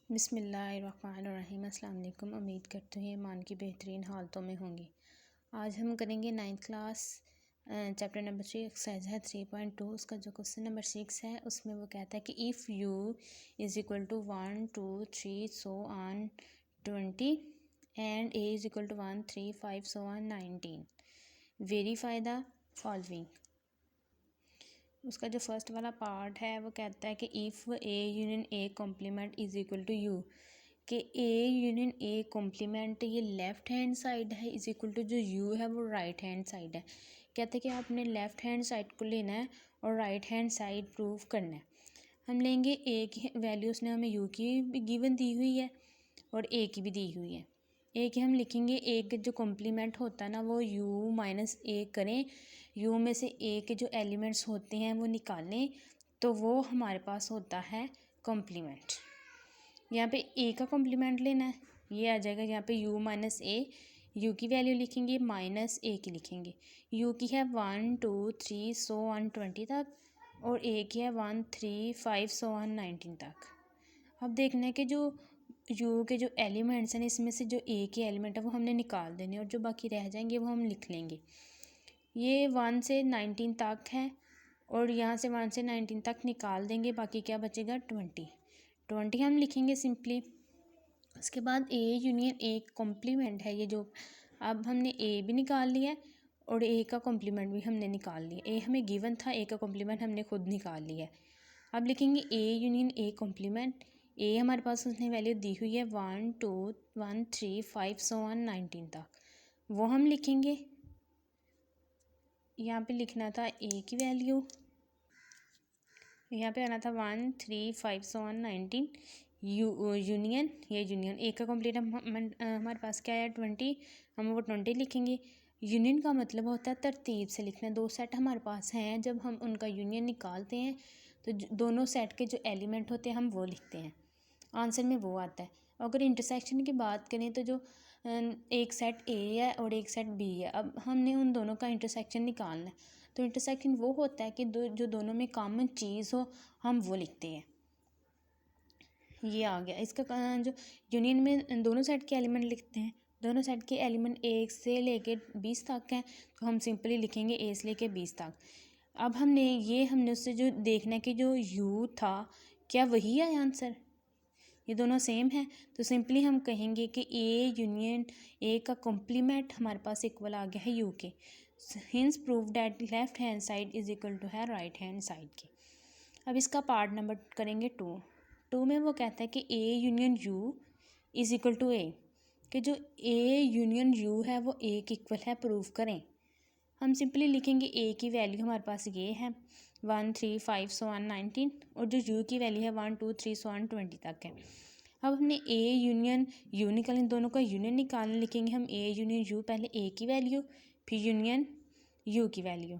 बिस्मिल्लाहिर्रहमानिर्रहीम। अस्सलाम वालेकुम। उम्मीद करते हैं ईमान की बेहतरीन हालतों में होंगे। आज हम करेंगे 9th class chapter number 3 exercise है 3.2। उसका जो क्वेश्चन नंबर 6 है उसमें वो कहता है कि if u is equal to 1 2 3 so on 20 and a is equal to 1 3 5 so on 19 verify the following. उसका जो फर्स्ट वाला पार्ट है वो कहता है कि if A union A complement is equal to U, कि ए यूनियन ए कॉम्प्लीमेंट ये लेफ़्ट हैंड साइड है इज़ इक्वल टू जो यू है वो राइट हैंड साइड है। कहते हैं कि आपने लेफ़्ट हैंड साइड को लेना है और राइट हैंड साइड प्रूव करना है। हम लेंगे ए की वैल्यू, उसने हमें यू की भी गिवन दी हुई है और ए की भी दी हुई है। ए के हम लिखेंगे ए के जो कॉम्प्लीमेंट होता है ना वो यू माइनस ए करें, यू में से ए के जो एलिमेंट्स होते हैं वो निकालें तो वो हमारे पास होता है कॉम्प्लीमेंट। यहाँ पे ए का कॉम्प्लीमेंट लेना है, ये आ जाएगा यहाँ पे यू माइनस ए। यू की वैल्यू लिखेंगे माइनस ए की लिखेंगे। यू की है 1 2 3 सो ऑन 20 तक और ए की है 1 3 5 सो ऑन 19 तक। अब देखना है कि जो यू के जो एलिमेंट्स हैं इसमें से जो ए के एलिमेंट है वो हमने निकाल देने और जो बाकी रह जाएंगे वो हम लिख लेंगे। ये 1 से 19 तक है और यहाँ से 1 से 19 तक निकाल देंगे, बाकी क्या बचेगा 20 हम लिखेंगे सिंपली। उसके बाद ए यूनियन ए कॉम्प्लीमेंट है ये जो, अब हमने ए भी निकाल लिया है और ए का कॉम्प्लीमेंट भी हमने निकाल लिया। ए हमें गिवन था, ए का कॉम्प्लीमेंट हमने खुद निकाल लिया है। अब लिखेंगे ए यूनियन ए कॉम्प्लीमेंट। ए हमारे पास उसने वैल्यू दी हुई है 1 2 1 3 5 सो ऑन 19 तक, वो हम लिखेंगे। यहाँ पे लिखना था ए की वैल्यू, यहाँ पे आना था 1 3 5 सो ऑन 19 यूनियन, ये यूनियन ए का कॉम्प्लीमेंट हमारे पास क्या है 20, हम वो 20 लिखेंगे। यूनियन का मतलब होता है तरतीब से लिखना। दो सेट हमारे पास हैं, जब हम उनका यूनियन निकालते हैं तो दोनों सेट के जो एलिमेंट होते हैं हम वो लिखते हैं, आंसर में वो आता है। अगर इंटरसेक्शन की बात करें तो जो एक सेट ए है और एक सेट बी है, अब हमने उन दोनों का इंटरसेक्शन निकालना है तो इंटरसेक्शन वो होता है कि जो दोनों में कॉमन चीज़ हो हम वो लिखते हैं। ये आ गया इसका जो यूनियन में दोनों सेट के एलिमेंट लिखते हैं। दोनों सेट के एलिमेंट 1 से लेके 20 तक हैं तो हम सिंपली लिखेंगे ए से लेके 20 तक। अब हमने उससे जो देखना है कि जो यू था क्या वही है आंसर, ये दोनों सेम है तो सिंपली हम कहेंगे कि ए यूनियन ए का कॉम्प्लीमेंट हमारे पास इक्वल आ गया है यू के। Hence prove that left hand side is equal to है राइट हैंड साइड के। अब इसका पार्ट नंबर करेंगे 2 में वो कहता है कि A union U is equal to A, कि जो ए यूनियन यू है वो ए के इक्वल है, प्रूव करें। हम सिंपली लिखेंगे ए की वैल्यू हमारे पास ये है 1 3 5 सो ऑन 19 और जो यू की वैल्यू है 1 2 3 सो ऑन 20 तक है। अब हमने ए यूनियन यू निकालें, दोनों का यूनियन निकालने लिखेंगे हम ए यूनियन यू, पहले ए की वैल्यू फिर यूनियन यू की वैल्यू।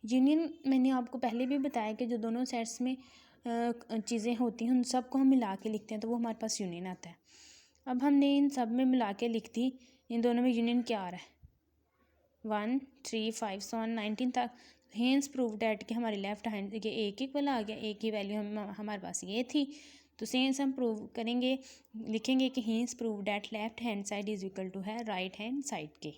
यूनियन मैंने आपको पहले भी बताया कि जो दोनों सेट्स में चीज़ें होती हैं उन सब को हम मिला के लिखते हैं तो वो हमारे पास यूनियन आता है। अब हमने इन सब में मिला के लिख दी, इन दोनों में यूनियन क्या आ रहा है 1 3 5 सो ऑन 19 तक। हेंस प्रूव डैट कि हमारी लेफ्ट हैंड ये ए की इक्वल आ गया, ए की वैल्यू हमारे पास ये थी तो सेंस हम प्रूव करेंगे, लिखेंगे कि hence prove that left hand side is equal to है राइट हैंड साइड के।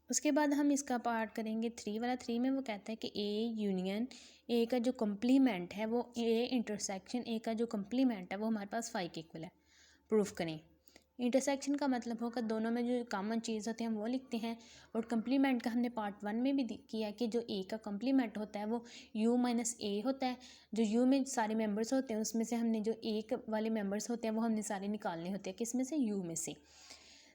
उसके बाद हम इसका पार्ट करेंगे 3 वाला। 3 में वो कहता है कि ए यूनियन ए का जो कॉम्प्लीमेंट है वो ए इंटरसेक्शन ए का जो कॉम्प्लीमेंट है वो हमारे पास 5 के इक्वल है, प्रूफ करें। इंटरसेक्शन का मतलब होगा दोनों में जो कॉमन चीज़ होती है हम वो लिखते हैं और कम्प्लीमेंट का हमने पार्ट 1 में भी किया कि जो ए का कम्प्लीमेंट होता है वो यू माइनस ए होता है। जो यू में सारे मेंबर्स होते हैं उसमें से हमने जो ए वाले मेंबर्स होते हैं वो हमने सारे निकालने होते हैं, किस में से, यू में से।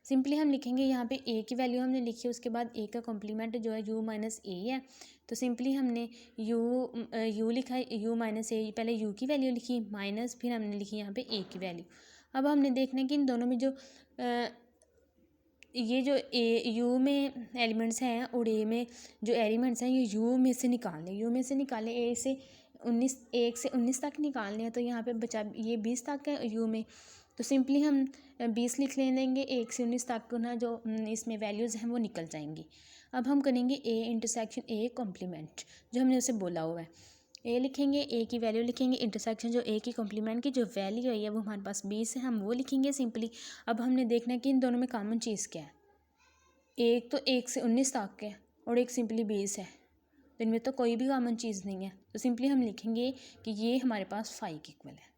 सिंपली हम लिखेंगे यहाँ पे ए की वैल्यू हमने लिखी, उसके बाद ए का कॉम्प्लीमेंट जो है यू माइनस ए है तो सिंपली हमने यू लिखा है, यू माइनस ए, पहले यू की वैल्यू लिखी माइनस फिर हमने लिखी यहाँ पे ए की वैल्यू। अब हमने देखना है कि इन दोनों में जो ये जो ए यू में एलिमेंट्स हैं और ए में जो एलिमेंट्स हैं ये यू में से निकालने, यू में से निकालें ए से 19, 1 से 19 तक निकालने हैं तो यहाँ पे बचा ये 20 तक है यू में तो सिंपली हम 20 लिख लेंगे, 1 से 19 तक ना जो इसमें वैल्यूज़ हैं वो निकल जाएंगी। अब हम करेंगे ए इंटरसेक्शन ए कॉम्प्लीमेंट जो हमने उसे बोला हुआ है। ए लिखेंगे, ए की वैल्यू लिखेंगे, इंटरसेक्शन जो ए की कॉम्प्लीमेंट की जो वैल्यू आई है वो हमारे पास 20 है, हम वो लिखेंगे सिंपली। अब हमने देखना है कि इन दोनों में कॉमन चीज़ क्या है। एक तो 1 से 19 तक है और एक सिंपली 20 है, तो इनमें तो कोई भी कॉमन चीज़ नहीं है, तो सिंपली हम लिखेंगे कि ये हमारे पास 5 के इक्वल है।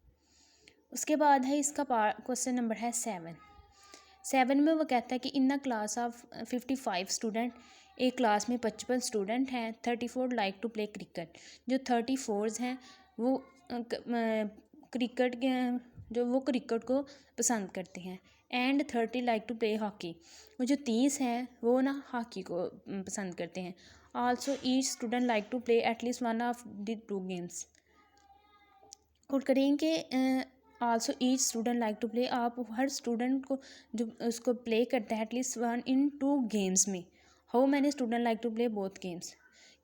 उसके बाद है इसका क्वेश्चन नंबर है 7 में वो कहता है कि in the class of 55 student, एक क्लास में 55 स्टूडेंट हैं, 34 लाइक टू प्ले क्रिकेट, जो 34 हैं वो क्रिकेट के जो वो क्रिकेट को पसंद करते हैं, and 30 like to play hockey, वो जो 30 हैं वो ना हॉकी को पसंद करते हैं। Also each student like to play at least one of the 2 games. और करेंगे also each student like to play, आप हर स्टूडेंट को जो उसको प्ले करता है एटलीस्ट 1 इन 2 गेम्स में। How many student like to play both games,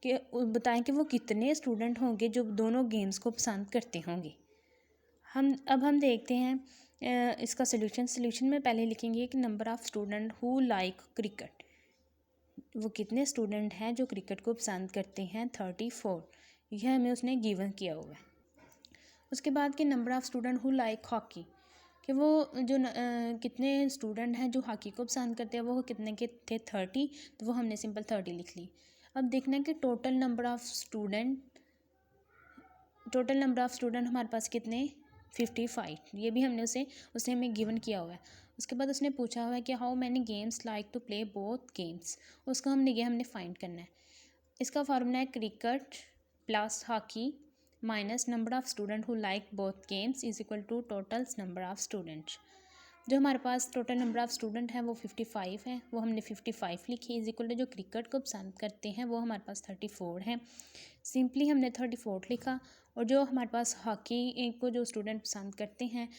कि बताएं कि वो कितने स्टूडेंट होंगे जो दोनों गेम्स को पसंद करते होंगे। हम देखते हैं इसका सोल्यूशन में पहले लिखेंगे कि number of student who like cricket, वो कितने स्टूडेंट हैं जो क्रिकेट को पसंद करते हैं, 34, यह हमें उसने गिवन किया हुआ है। उसके बाद के number of student who like hockey, कि वो जो कितने स्टूडेंट हैं जो हॉकी को पसंद करते हैं, वो कितने के थे, 30, तो वो हमने सिंपल 30 लिख ली। अब देखना है कि टोटल नंबर ऑफ़ स्टूडेंट हमारे पास कितने, 55, ये भी उसने हमें गिवन किया हुआ है। उसके बाद उसने पूछा हुआ है कि how many games like to play both games, उसका हमने फाइंड करना है। इसका फार्मूला है cricket plus hockey minus number of student who like both games is equal to total number of students. जो हमारे पास टोटल नंबर ऑफ़ स्टूडेंट है वो 55 है, वो हमने 55 लिखी, इज इक्वल टू जो क्रिकेट को पसंद करते हैं वो हमारे पास 34 है, सिंपली हमने 34 लिखा। और जो हमारे पास हॉकी को जो स्टूडेंट पसंद करते हैं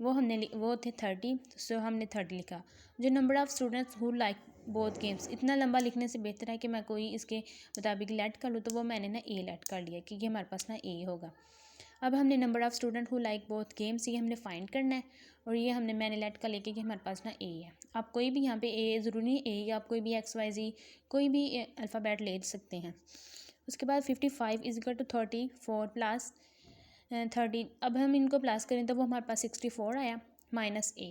वो थे 30, सो हमने 30 लिखा। जो number of students who like both games, इतना लंबा लिखने से बेहतर है कि मैं कोई इसके मुताबिक लेट कर लूँ, तो वो मैंने ना ए लेट कर लिया क्योंकि हमारे पास ना ए होगा। अब हमने number of student who like both games ये हमने फाइंड करना है, और ये मैंने लेट कर लिया क्योंकि हमारे पास ना ए है। आप कोई भी यहाँ पे ए ज़रूरी नहीं ए, या आप कोई भी XYZ कोई भी अल्फ़ाबेट ले सकते हैं। उसके बाद 55 इज इक्वल टू 34 प्लस 30, अब हम इनको प्लस करें तो वो हमारे पास 64 आया, माइनस ए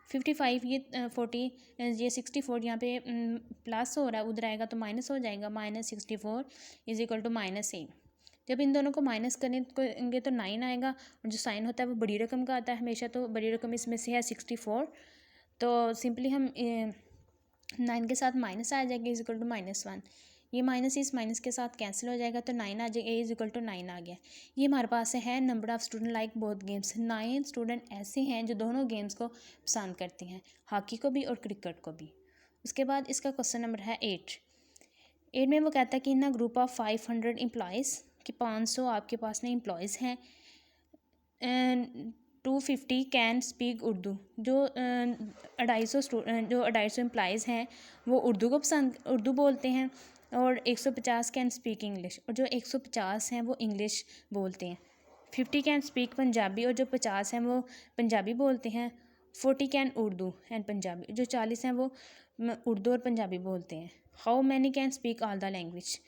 55, ये 40, ये 64 यहाँ पे प्लस हो रहा है, उधर आएगा तो माइनस हो जाएगा, minus 64 is equal to minus A. जब इन दोनों को माइनस करेंगे तो 9 आएगा, और जो साइन होता है वो बड़ी रकम का आता है हमेशा, तो बड़ी रकम इसमें से है 64, तो सिंपली हम 9 के साथ माइनस आ जाएगा इज इक्वल टू -1, ये माइनस इस माइनस के साथ कैंसिल हो जाएगा तो 9 आ जाएगा, ए इज इक्वल टू 9 आ गया। ये हमारे पास है number of student like both games, 9 student ऐसे हैं जो दोनों गेम्स को पसंद करते हैं, हॉकी को भी और क्रिकेट को भी। उसके बाद इसका क्वेश्चन नंबर है 8 में वो कहता है कि इन अ ग्रुप ऑफ 500 एम्प्लॉयज़, कि 500 आपके पास ना एम्प्लॉयज़ हैं, 250 कैन स्पीक उर्दू, जो 250 एम्प्लॉयज़ हैं वो उर्दू बोलते हैं, और 150 कैन स्पीक इंग्लिश, और जो 150 हैं वो इंग्लिश बोलते हैं। 50 कैन स्पीक पंजाबी, और जो 50 हैं वो पंजाबी बोलते हैं। 40 कैन उर्दू एंड पंजाबी, जो 40 हैं वो उर्दू और पंजाबी बोलते हैं। How many can speak all the language,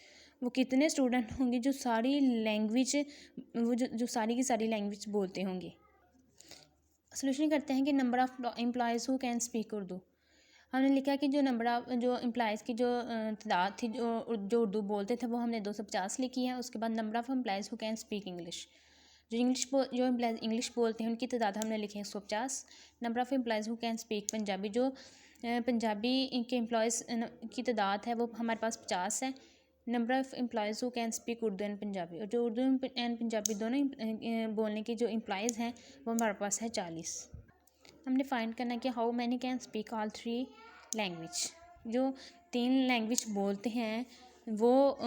वो कितने स्टूडेंट होंगे जो सारी लैंग्वेज वो जो सारी की सारी लैंग्वेज बोलते होंगे। सोल्यूशन करते हैं कि number of employees who can speak Urdu, हमने लिखा कि जो नंबर ऑफ़ जो एम्प्लॉयज़ की जो तादाद थी जो उर्दू बोलते थे वो हमने 250 लिखी है। उसके बाद number of employees who can speak English, जो एम्प्लॉयज़ इंग्लिश बोलते हैं उनकी तादाद हमने लिखी है 150। Number of employees who can speak Punjabi, जो पंजाबी के एम्प्लॉयज़ की तादाद है वो हमारे पास 50 है। Number of employees who can speak Urdu and Punjabi, और जो उर्दू एंड पंजाबी दोनों बोलने के जो एम्प्लॉयज़ हैं वो हमारे पास है 40। हमने फाइंड करना है कि how many can speak all 3 language, जो 3 लैंग्वेज बोलते हैं वो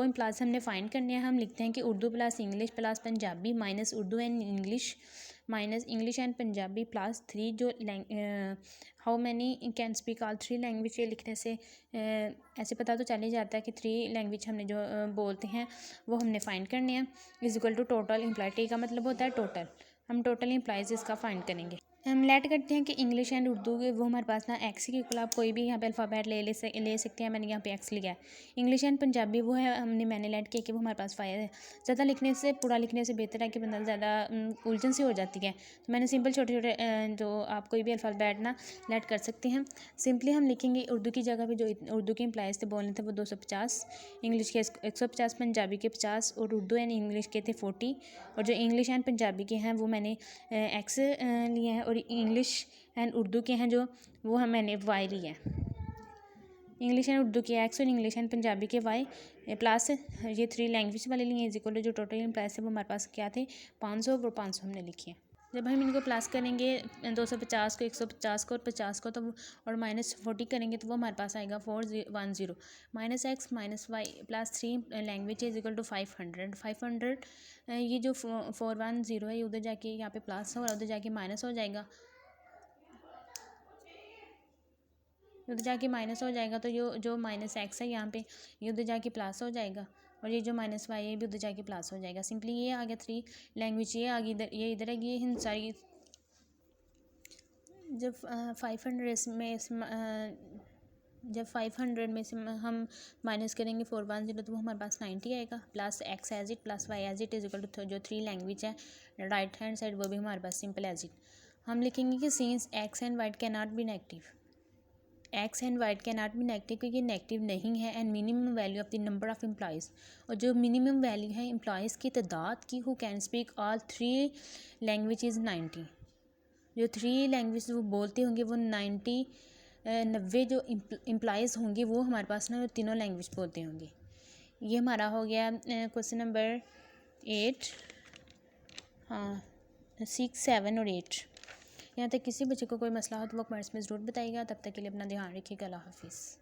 एम्प्लॉयज़ हमने फाइंड करने हैं। हम लिखते हैं कि Urdu plus English plus Punjabi minus Urdu and English minus English and Punjabi plus 3, जो how many can speak all 3 language, ये लिखने से ऐसे पता तो चल ही जाता है कि 3 लैंग्वेज हमने जो बोलते हैं वो हमने फाइंड करने हैं, is equal to total employ, T का मतलब होता है टोटल, हम टोटल एम्प्लॉयज़ इसका फाइंड करेंगे। हम लेट करते हैं कि इंग्लिश एंड उर्दू के वो हमारे पास ना एक्स के इक्वल आप कोई भी यहाँ पे अल्फ़ाबेट ले सकते हैं। मैंने यहाँ पे एक्स लिया है। इंग्लिश एंड पंजाबी वो है मैंने लेट किया कि वो हमारे पास फाइव है। ज़्यादा लिखने से पूरा लिखने से बेहतर है कि बंदा ज़्यादा उलझन सी हो जाती है। तो मैंने सिंपल छोटे छोटे जो आप कोई भी अल्फ़ाबेट ना लेट कर सकते हैं। सिंपली हम लिखेंगे उर्दू की जगह पर जो उर्दू के इम्प्लाइज थे बोलने थे वो 250, इंग्लिश के 150, पंजाबी के 50 और उर्दू एंड इंग्लिश के थे 40। और जो इंग्लिश एंड पंजाबी के हैं वो मैंने एक्स लिए हैं और इंग्लिश एंड उर्दू के हैं जो वो हम मैंने वाई लिए हैं। इंग्लिश एंड उर्दू के एक्स और इंग्लिश एंड पंजाबी के वाई प्लस ये 3 लैंग्वेज वाले लिए इज इक्वल टू जो टोटल इम्प्लाइज है वो हमारे पास क्या थे 500 और 500 हमने लिखे हैं। जब हम इनको प्लस करेंगे 250 को 150 को और 50 को तो और -40 करेंगे तो वो हमारे पास आएगा 410 minus x minus y plus 3 language is equal to 500 ये जो 410 है ये उधर जाके यहाँ पे प्लस हो और उधर जाके माइनस हो जाएगा, उधर जाके माइनस हो जाएगा। तो जो माइनस एक्स है यहाँ पे ये उधर जाके प्लस हो जाएगा और ये जो माइनस वाई है भी उधर जाके प्लस हो जाएगा। सिंपली ये आ गया 3 लैंग्वेज ये आ गई इधर, ये इधर है ये इन सारी जब 500 में जब 500 में से हम माइनस करेंगे 410 तो वो हमारे पास 90 आएगा plus x as it plus y as it is equal to जो 3 लैंग्वेज है राइट हैंड साइड वो भी हमारे पास सिंपल एज इट। हम लिखेंगे कि since x and white can not be negative, x and white can not be negative क्योंकि ये नेगेटिव नहीं है and minimum value of the number of employees और जो मिनिमम वैल्यू है एम्प्लॉयज़ की तादाद की who can speak all 3 languages 90, जो 3 लैंग्वेज वो बोलते होंगे वो 90 जो एम्प्लॉयज़ होंगे वो हमारे पास ना तीनों लैंग्वेज बोलते होंगे। ये हमारा हो गया क्वेश्चन नंबर 8, हाँ 6, 7 और 8। यहाँ तक किसी बच्चे को कोई मसला हो तो वो कमेंट्स में ज़रूर बताइएगा। तब तक के लिए अपना ध्यान रखिएगा। अल्लाह हाफिज़।